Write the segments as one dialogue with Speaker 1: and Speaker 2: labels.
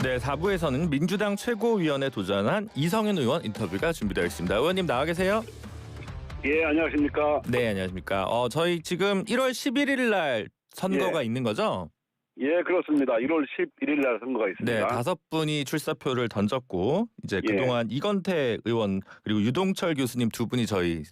Speaker 1: 네, 4부에서는 민주당 최고위원에 도전한 이성윤 의원 인터뷰가 준비되어 있습니다. 의원님 나와 계세요?
Speaker 2: 예, 안녕하십니까.
Speaker 1: 네, 안녕하십니까. 저희 지금 1월 11일 날 선거가
Speaker 2: 예.
Speaker 1: 있는 거죠?
Speaker 2: 예, 그렇습니다. 1월 11일 날 선거가
Speaker 1: 네,
Speaker 2: 있습니다.
Speaker 1: 5분이 출사표를 던졌고 이제
Speaker 2: 예.
Speaker 1: 그동안 이건태 의원 그리고 유동철 교수님 두 분이 저희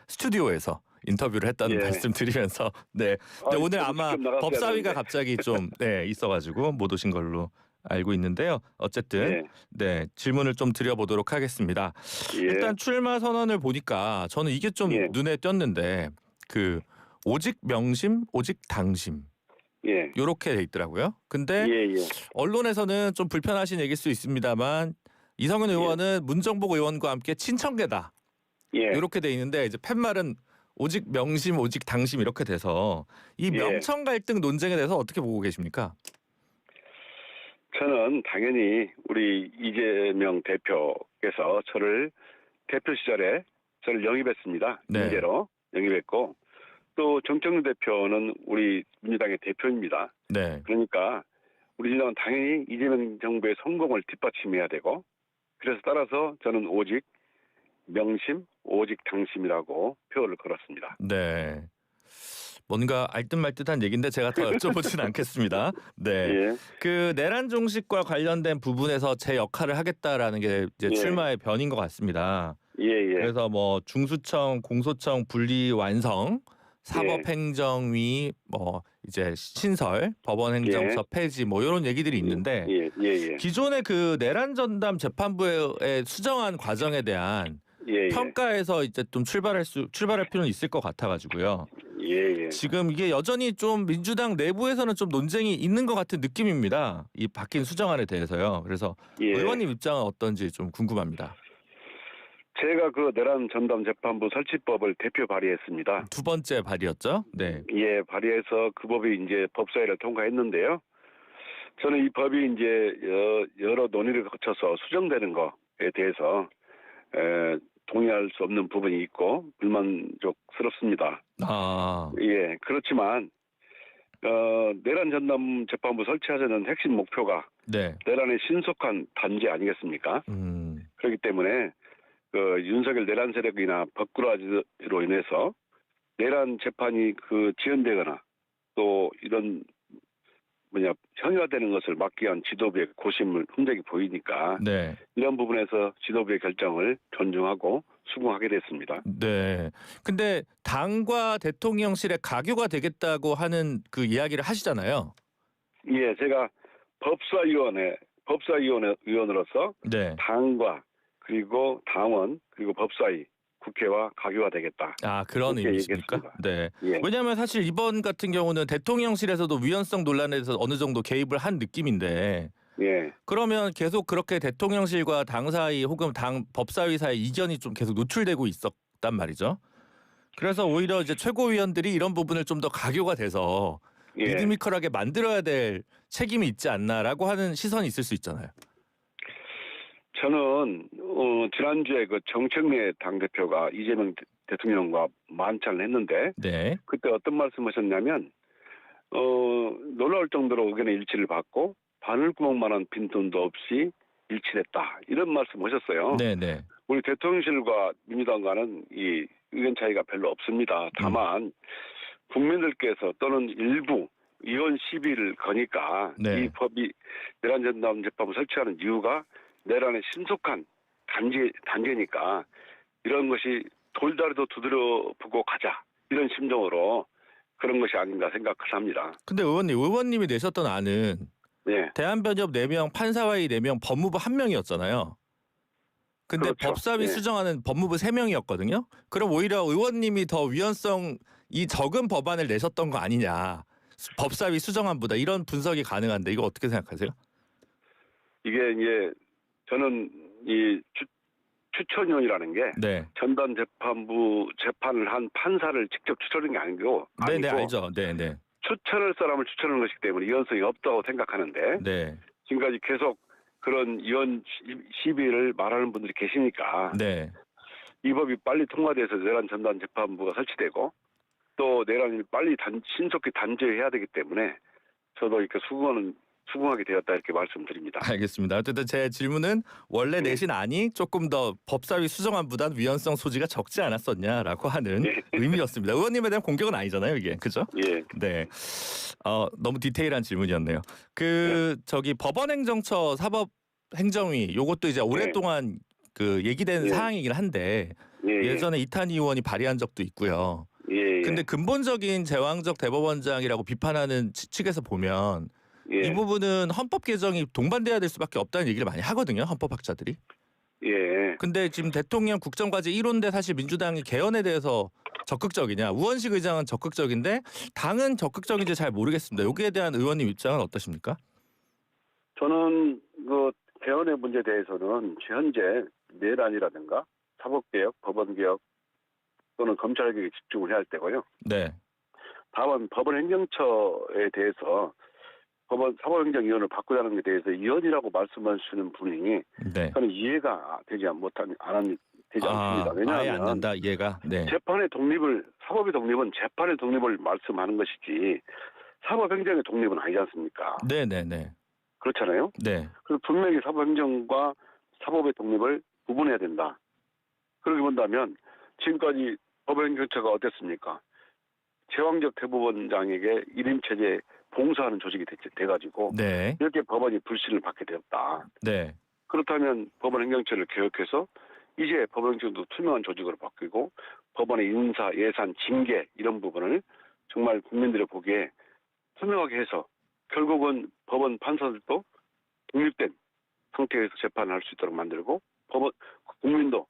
Speaker 1: 스튜디오에서 인터뷰를 했다는
Speaker 2: 예.
Speaker 1: 말씀 드리면서 네. 근데 오늘
Speaker 2: 저도
Speaker 1: 아마
Speaker 2: 직접 나갔어야
Speaker 1: 법사위가
Speaker 2: 되는데.
Speaker 1: 갑자기 좀 있어가지고 못 오신 걸로 알고 있는데요. 어쨌든
Speaker 2: 예.
Speaker 1: 네, 질문을 좀 드려보도록 하겠습니다.
Speaker 2: 예.
Speaker 1: 일단 출마 선언을 보니까 저는 이게 좀
Speaker 2: 예.
Speaker 1: 눈에 띄었는데 그 오직 명심, 오직 당심
Speaker 2: 예.
Speaker 1: 요렇게 돼 있더라고요. 근데
Speaker 2: 예, 예.
Speaker 1: 언론에서는 좀 불편하신 얘기일 수 있습니다만 이성윤 의원은 문정복 의원과 함께 친청계다.
Speaker 2: 예.
Speaker 1: 이렇게 돼 있는데 이제 팻말은 오직 명심, 오직 당심 이렇게 돼서 이
Speaker 2: 예.
Speaker 1: 명청 갈등 논쟁에 대해서 어떻게 보고 계십니까?
Speaker 2: 저는 당연히 우리 이재명 대표께서 저를 대표 시절에 저를 영입했습니다.
Speaker 1: 네.
Speaker 2: 인재로 영입했고 또 정청래 대표는 우리 민주당의 대표입니다.
Speaker 1: 네.
Speaker 2: 그러니까 우리 민주당은 당연히 이재명 정부의 성공을 뒷받침해야 되고 그래서 따라서 저는 오직 명심, 오직 당심이라고 표를 걸었습니다.
Speaker 1: 네. 뭔가 알듯말듯한 얘기인데 제가 더 여쭤보진 않겠습니다. 네.
Speaker 2: 예.
Speaker 1: 그 내란 종식과 관련된 부분에서 제 역할을 하겠다라는 게 이제
Speaker 2: 예.
Speaker 1: 출마의 변인 것 같습니다.
Speaker 2: 예, 예.
Speaker 1: 그래서 뭐 중수청, 공소청 분리 완성, 사법행정위 뭐 이제 신설, 법원행정처 폐지 뭐 이런 얘기들이 있는데
Speaker 2: 예, 예, 예.
Speaker 1: 기존의 그 내란 전담 재판부의 수정안 과정에 대한
Speaker 2: 예, 예.
Speaker 1: 평가에서 이제 좀 출발할 필요는 있을 것 같아가지고요.
Speaker 2: 예, 예.
Speaker 1: 지금 이게 여전히 좀 민주당 내부에서는 좀 논쟁이 있는 것 같은 느낌입니다. 이 바뀐 수정안에 대해서요. 그래서
Speaker 2: 예.
Speaker 1: 의원님 입장은 어떤지 좀 궁금합니다.
Speaker 2: 제가 그 내란 전담 재판부 설치법을 대표 발의했습니다.
Speaker 1: 두 번째 발의였죠? 네.
Speaker 2: 예, 발의해서 그 법이 이제 법사위를 통과했는데요. 저는 이 법이 이제 여러 논의를 거쳐서 수정되는 거에 대해서 동의할 수 없는 부분이 있고 불만족스럽습니다.
Speaker 1: 아,
Speaker 2: 예, 그렇지만 내란 전담 재판부 설치하자는 핵심 목표가
Speaker 1: 네.
Speaker 2: 내란의 신속한 단죄 아니겠습니까? 그렇기 때문에 그 윤석열 내란 세력이나 법꾸라지로 인해서 내란 재판이 그 지연되거나 또 이런 현실화되는 것을 막기 위한 지도부의 고심을 흔적이 보이니까
Speaker 1: 네.
Speaker 2: 이런 부분에서 지도부의 결정을 존중하고 수긍하게 됐습니다.
Speaker 1: 네. 근데 당과 대통령실에 가교가 되겠다고 하는 그 이야기를 하시잖아요.
Speaker 2: 예, 제가 법사위원으로서
Speaker 1: 네.
Speaker 2: 당과 그리고 당원 그리고 법사위 국회와 가교가 되겠다.
Speaker 1: 아, 그런
Speaker 2: 그렇게
Speaker 1: 의미십니까?
Speaker 2: 얘기했습니다.
Speaker 1: 네.
Speaker 2: 예.
Speaker 1: 왜냐하면 사실 이번 같은 경우는 대통령실에서도 위헌성 논란에 대해서 어느 정도 개입을 한 느낌인데
Speaker 2: 예.
Speaker 1: 그러면 계속 그렇게 대통령실과 당 사이 혹은 당 법사위 사이 이견이 좀 계속 노출되고 있었단 말이죠. 그래서 오히려 이제 최고위원들이 이런 부분을 좀 더 가교가 돼서
Speaker 2: 예.
Speaker 1: 리드미컬하게 만들어야 될 책임이 있지 않나라고 하는 시선이 있을 수 있잖아요.
Speaker 2: 저는 지난주에 그 정청래 당대표가 이재명 대통령과 만찬을 했는데
Speaker 1: 네.
Speaker 2: 그때 어떤 말씀하셨냐면 놀라울 정도로 의견의 일치를 받고 바늘구멍만한 빈틈도 없이 일치했다 이런 말씀하셨어요.
Speaker 1: 네네.
Speaker 2: 우리 대통령실과 민주당과는 이 의견 차이가 별로 없습니다. 다만 국민들께서 또는 일부 의원 시비를 거니까
Speaker 1: 네.
Speaker 2: 이 법이 내란 전담 재판부 설치하는 이유가 내란의 신속한 단죄니까 이런 것이 돌다리도 두드려 보고 가자 이런 심정으로 그런 것이 아닌가 생각을 합니다.
Speaker 1: 근데 의원님이 내셨던 안은
Speaker 2: 네.
Speaker 1: 대한변협 4명, 판사와의 4명, 법무부 1명이었잖아요. 근데
Speaker 2: 그렇죠.
Speaker 1: 법사위
Speaker 2: 네.
Speaker 1: 수정하는 법무부 3명이었거든요. 그럼 오히려 의원님이 더 위헌성이 적은 법안을 내셨던 거 아니냐. 법사위 수정안보다 이런 분석이 가능한데 이거 어떻게 생각하세요?
Speaker 2: 이게 이제 저는 이 추천위원이라는 게
Speaker 1: 네.
Speaker 2: 전담 재판부 재판을 한 판사를 직접 추천하는 게 아니고
Speaker 1: 네네 알죠. 네네.
Speaker 2: 추천할 사람을 추천하는 것이기 때문에 위헌성이 없다고 생각하는데
Speaker 1: 네.
Speaker 2: 지금까지 계속 그런 위헌 시비를 말하는 분들이 계시니까
Speaker 1: 네.
Speaker 2: 이 법이 빨리 통과돼서 내란 전담 재판부가 설치되고 또 내란이 빨리 신속히 단죄해야 되기 때문에 저도 이렇게 수긍하는 수긍하게 되었다 이렇게 말씀드립니다.
Speaker 1: 알겠습니다. 어쨌든 제 질문은 원래
Speaker 2: 예.
Speaker 1: 내신 안이 조금 더 법사위 수정안보단 위헌성 소지가 적지 않았었냐라고 하는
Speaker 2: 예.
Speaker 1: 의미였습니다. 의원님에 대한 공격은 아니잖아요, 이게. 그죠?
Speaker 2: 예.
Speaker 1: 네. 너무 디테일한 질문이었네요.
Speaker 2: 예.
Speaker 1: 저기 법원행정처 사법행정위 요것도 이제 오랫동안 그 얘기된
Speaker 2: 예.
Speaker 1: 사항이긴 한데
Speaker 2: 예.
Speaker 1: 예전에 이탄희 의원이 발의한 적도 있고요.
Speaker 2: 예.
Speaker 1: 근데 근본적인 제왕적 대법원장이라고 비판하는 측에서 보면
Speaker 2: 예.
Speaker 1: 이 부분은 헌법 개정이 동반돼야 될 수밖에 없다는 얘기를 많이 하거든요. 헌법학자들이.
Speaker 2: 예.
Speaker 1: 근데 지금 대통령 국정과제 1호인데 사실 민주당이 개헌에 대해서 적극적이냐. 우원식 의장은 적극적인데 당은 적극적인지 잘 모르겠습니다. 여기에 대한 의원님 입장은 어떠십니까?
Speaker 2: 저는 그 개헌의 문제에 대해서는 현재 내란이라든가 사법개혁, 법원개혁 또는 검찰개혁에 집중을 해야 할 때고요.
Speaker 1: 네.
Speaker 2: 다만 법원행정처에 대해서 사법행정위원을 바꾸자는 것에 대해서 위헌이라고 말씀하시는 분이
Speaker 1: 네.
Speaker 2: 저는 이해가 되지 않습니다. 왜냐하면
Speaker 1: 아예 안 된다 이해가. 네.
Speaker 2: 사법의 독립은 재판의 독립을 말씀하는 것이지 사법행정의 독립은 아니지 않습니까?
Speaker 1: 네네네.
Speaker 2: 그렇잖아요.
Speaker 1: 네.
Speaker 2: 그래서 분명히 사법행정과 사법의 독립을 구분해야 된다. 그렇게 본다면 지금까지 법원행정처가 어땠습니까? 제왕적 대법원장에게 일임체제 봉사하는 조직이 돼가지고
Speaker 1: 네.
Speaker 2: 이렇게 법원이 불신을 받게 되었다.
Speaker 1: 네.
Speaker 2: 그렇다면 법원행정처를 개혁해서 이제 법원행정도 투명한 조직으로 바뀌고 법원의 인사, 예산, 징계 이런 부분을 정말 국민들이 보기에 투명하게 해서 결국은 법원 판사들도 독립된 상태에서 재판을 할 수 있도록 만들고 국민도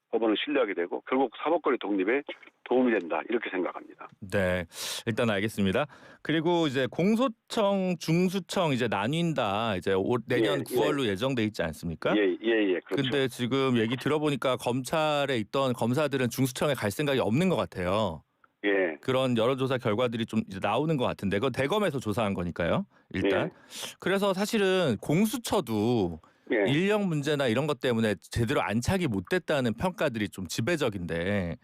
Speaker 2: 법원을 신뢰하게 되고 결국 사법권의 독립에 도움이 된다 이렇게 생각합니다.
Speaker 1: 네, 일단 알겠습니다. 그리고 이제 공소청, 중수청 이제 나뉜다. 이제 내년 9월로 예정돼 있지 않습니까?
Speaker 2: 그렇죠.
Speaker 1: 근데 지금 얘기 들어보니까 검찰에 있던 검사들은 중수청에 갈 생각이 없는 것 같아요.
Speaker 2: 예.
Speaker 1: 그런 여론조사 결과들이 좀 이제 나오는 것 같은데 그건 대검에서 조사한 거니까요. 일단. 그래서 사실은 공수처도 인력 문제나 이런 것 때문에 제대로 안착이 못 됐다는 평가들이 좀 지배적인데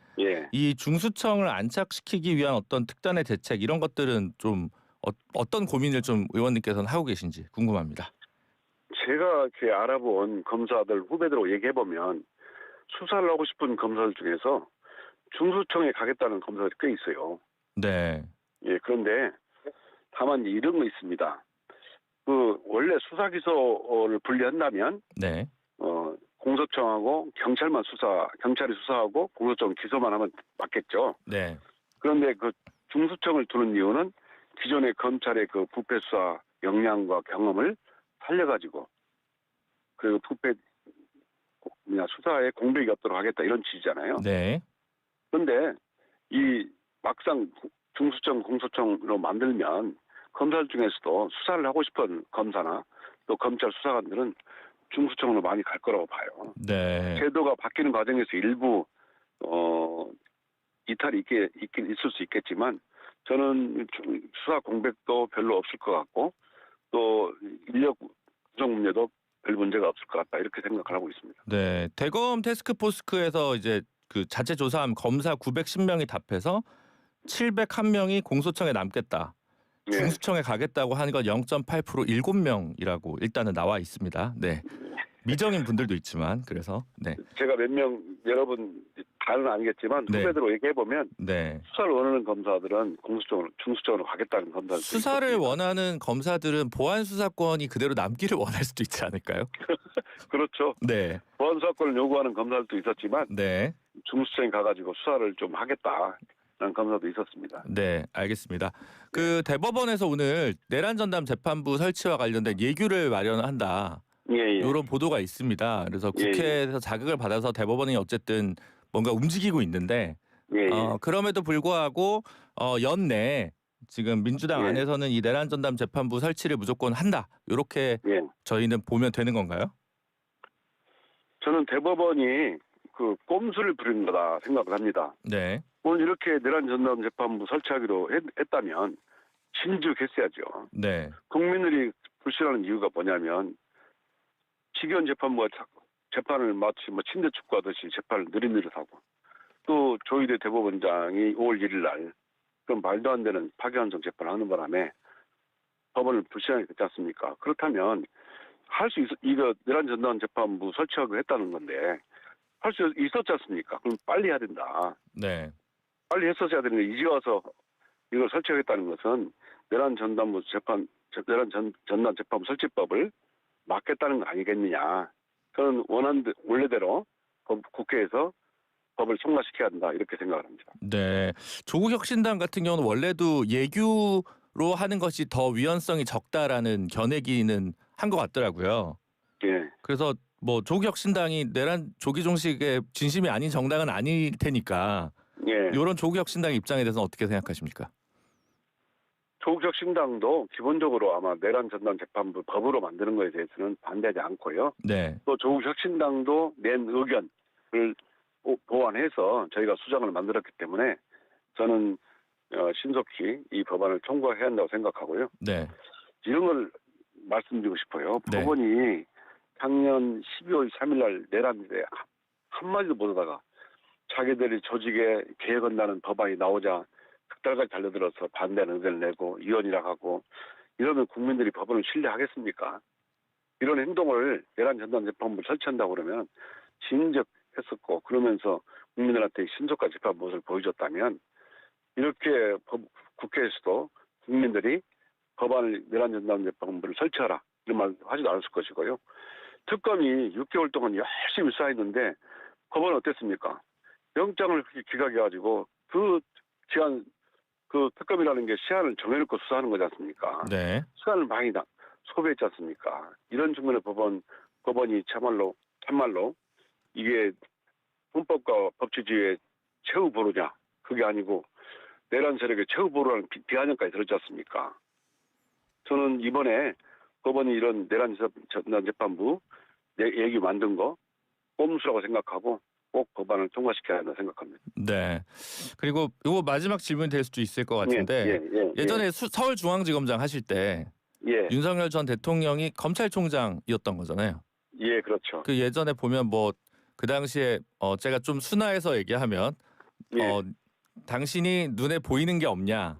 Speaker 1: 이 중수청을 안착시키기 위한 어떤 특단의 대책 이런 것들은 좀 어떤 고민을 좀 의원님께서는 하고 계신지 궁금합니다.
Speaker 2: 제가 이렇게 알아본 검사들 후배들하고 얘기해보면 수사를 하고 싶은 검사들 중에서 중수청에 가겠다는 검사들이 꽤 있어요.
Speaker 1: 네.
Speaker 2: 예, 그런데 다만 이런 거 있습니다. 원래 수사기소를 분리한다면
Speaker 1: 네.
Speaker 2: 공소청하고 경찰이 수사하고 공소청 기소만 하면 맞겠죠.
Speaker 1: 네.
Speaker 2: 그런데 그 중수청을 두는 이유는 기존의 검찰의 그 부패 수사 역량과 경험을 살려가지고 그 부패 수사에 공백이 없도록 하겠다 이런 취지잖아요.
Speaker 1: 네.
Speaker 2: 그런데 이 막상 중수청, 공소청으로 만들면 검사들 중에서도 수사를 하고 싶은 검사나 또 검찰 수사관들은 중수청으로 많이 갈 거라고 봐요.
Speaker 1: 네.
Speaker 2: 제도가 바뀌는 과정에서 일부 이탈이 있을 수 있겠지만 저는 수사 공백도 별로 없을 것 같고 또 인력 구성 문제도 별 문제가 없을 것 같다 이렇게 생각을 하고 있습니다.
Speaker 1: 네. 대검 태스크포스에서 이제 그 자체 조사한 검사 910명이 답해서 701명이 공소청에 남겠다. 중수청에 가겠다고 하는 건 0.8% 7명이라고 일단은 나와 있습니다. 네. 미정인 분들도 있지만 그래서 네.
Speaker 2: 제가 몇 명 여러분 다는 아니겠지만 후배들로 얘기해 보면 수사를 원하는 검사들은 중수청으로 가겠다는 검사들
Speaker 1: 수사를
Speaker 2: 있습니다.
Speaker 1: 원하는 검사들은 보안 수사권이 그대로 남기를 원할 수도 있지 않을까요?
Speaker 2: 그렇죠.
Speaker 1: 네.
Speaker 2: 보안 수사권을 요구하는 검사들도 있었지만
Speaker 1: 네.
Speaker 2: 중수청에 가가지고 수사를 좀 하겠다. 검사도 있었습니다.
Speaker 1: 네, 알겠습니다. 그 대법원에서 오늘 내란 전담 재판부 설치와 관련된 예규를 마련한다. 이런 보도가 있습니다. 그래서 국회에서 자극을 받아서 대법원이 어쨌든 뭔가 움직이고 있는데 그럼에도 불구하고 연내 지금 민주당 안에서는 이 내란 전담 재판부 설치를 무조건 한다. 이렇게 저희는 보면 되는 건가요?
Speaker 2: 저는 대법원이 그 꼼수를 부리는 거다 생각을 합니다.
Speaker 1: 네.
Speaker 2: 오늘 이렇게 내란 전담 재판부 설치하기로 했다면 신중했어야죠.
Speaker 1: 네.
Speaker 2: 국민들이 불신하는 이유가 뭐냐면 직위원 재판부가 재판을 마치 침대 축구하듯이 재판을 느릿느릿하고 또 조희대 대법원장이 5월 1일 날 그런 말도 안 되는 파기환송 재판을 하는 바람에 법원을 불신하게 됐지 않습니까? 그렇다면 이거 내란 전담 재판부 설치하고 했다는 건데 할 수 있었지 않습니까? 그럼 빨리 해야 된다.
Speaker 1: 네.
Speaker 2: 빨리 했었어야 되는데 이제 와서 이걸 설치하겠다는 것은 내란 전담 재판부 설치법을 막겠다는 거 아니겠느냐. 저는 원래대로 국회에서 법을 통과시켜야 한다 이렇게 생각을 합니다.
Speaker 1: 네. 조국혁신당 같은 경우는 원래도 예규로 하는 것이 더 위헌성이 적다라는 견해기는 한 것 같더라고요.
Speaker 2: 예.
Speaker 1: 그래서 뭐 조국혁신당이 내란 조기종식의 진심이 아닌 정당은 아닐 테니까
Speaker 2: 예.
Speaker 1: 이런 조국혁신당 입장에 대해서는 어떻게 생각하십니까?
Speaker 2: 조국혁신당도 기본적으로 아마 내란 전담 재판부 법으로 만드는 것에 대해서는 반대하지 않고요.
Speaker 1: 네.
Speaker 2: 또 조국혁신당도 낸 의견을 보완해서 저희가 수정을 만들었기 때문에 저는 신속히 이 법안을 통과해야 한다고 생각하고요.
Speaker 1: 네.
Speaker 2: 이런 걸 말씀드리고 싶어요.
Speaker 1: 네.
Speaker 2: 법원이 작년 12월 3일 날 내란에 한마디도 못하다가 자기들이 조직에 개혁한다는 법안이 나오자 극달까지 달려들어서 반대하는 의견을 내고 위헌이라고 하고 이러면 국민들이 법원을 신뢰하겠습니까? 이런 행동을 내란 전담 재판부를 설치한다고 그러면 진적했었고 그러면서 국민들한테 신속한 재판 모습을 보여줬다면 이렇게 국회에서도 국민들이 법안을 내란 전담 재판부를 설치하라 이런 말 하지도 않았을 것이고요. 특검이 6개월 동안 열심히 수사했는데 법원은 어땠습니까? 영장을 기각해가지고 그 특검이라는 게 시한을 정해놓고 수사하는 거지 않습니까?
Speaker 1: 네.
Speaker 2: 시간을 많이 소비했지 않습니까? 이런 측면의 법원이 참말로 이게 헌법과 법치주의의 최후 보루냐? 그게 아니고 내란 세력의 최후 보루라는 비아냥까지 들었지 않습니까? 저는 이번에 법원이 이런 내란 전담 재판부 얘기 만든 거 꼼수라고 생각하고 꼭 법안을 통과시켜야 한다고 생각합니다.
Speaker 1: 네. 그리고 이거 마지막 질문이 될 수도 있을 것 같은데 예전에 서울중앙지검장 하실 때 윤석열 전 대통령이 검찰총장이었던 거잖아요.
Speaker 2: 예, 그렇죠.
Speaker 1: 그 예전에 보면 뭐 그 당시에 제가 좀 순화해서 얘기하면 당신이 눈에 보이는 게 없냐?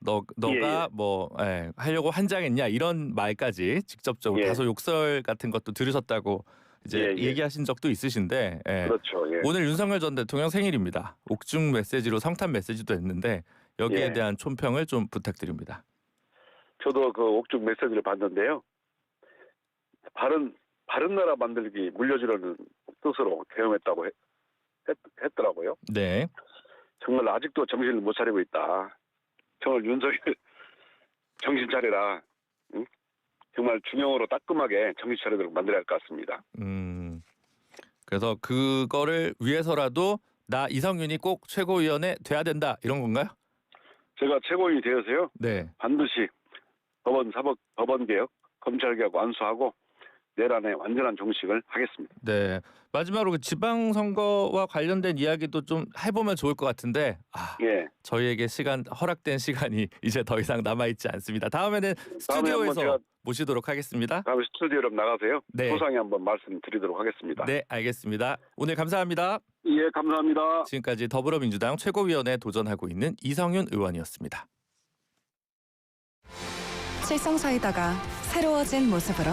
Speaker 1: 너가 뭐 하려고 한장했냐 이런 말까지 직접적으로 다소 욕설 같은 것도 들으셨다고 이제 얘기하신 적도 있으신데
Speaker 2: 그렇죠.
Speaker 1: 오늘 윤석열 전 대통령 생일입니다. 옥중 메시지로 성탄 메시지도 했는데 여기에 대한 촌평을 좀 부탁드립니다.
Speaker 2: 저도 그 옥중 메시지를 봤는데요. 바른 나라 만들기 물려주려는 뜻으로 개엄했다고 했더라고요.
Speaker 1: 네.
Speaker 2: 정말 아직도 정신을 못 차리고 있다. 정말 윤석열 정신 차리라. 응? 정말 중형으로 따끔하게 정신 차리도록 만들어야 할 것 같습니다.
Speaker 1: 그래서 그거를 위해서라도 나 이성윤이 꼭 최고위원회 돼야 된다 이런 건가요?
Speaker 2: 제가 최고위원이 되어서요.
Speaker 1: 네.
Speaker 2: 반드시 법원 개혁, 검찰 개혁 완수하고 내란의 완전한 종식을 하겠습니다.
Speaker 1: 네. 마지막으로 그 지방선거와 관련된 이야기도 좀 해보면 좋을 것 같은데 저희에게 허락된 시간이 이제 더 이상 남아있지 않습니다. 다음에는 스튜디오에서 모시도록 하겠습니다.
Speaker 2: 다음에 스튜디오로 나가세요.
Speaker 1: 네.
Speaker 2: 소상히 한번 말씀드리도록 하겠습니다.
Speaker 1: 네, 알겠습니다. 오늘 감사합니다.
Speaker 2: 예, 감사합니다.
Speaker 1: 지금까지 더불어민주당 최고위원에 도전하고 있는 이성윤 의원이었습니다.
Speaker 3: 칠성사이다가 새로워진 모습으로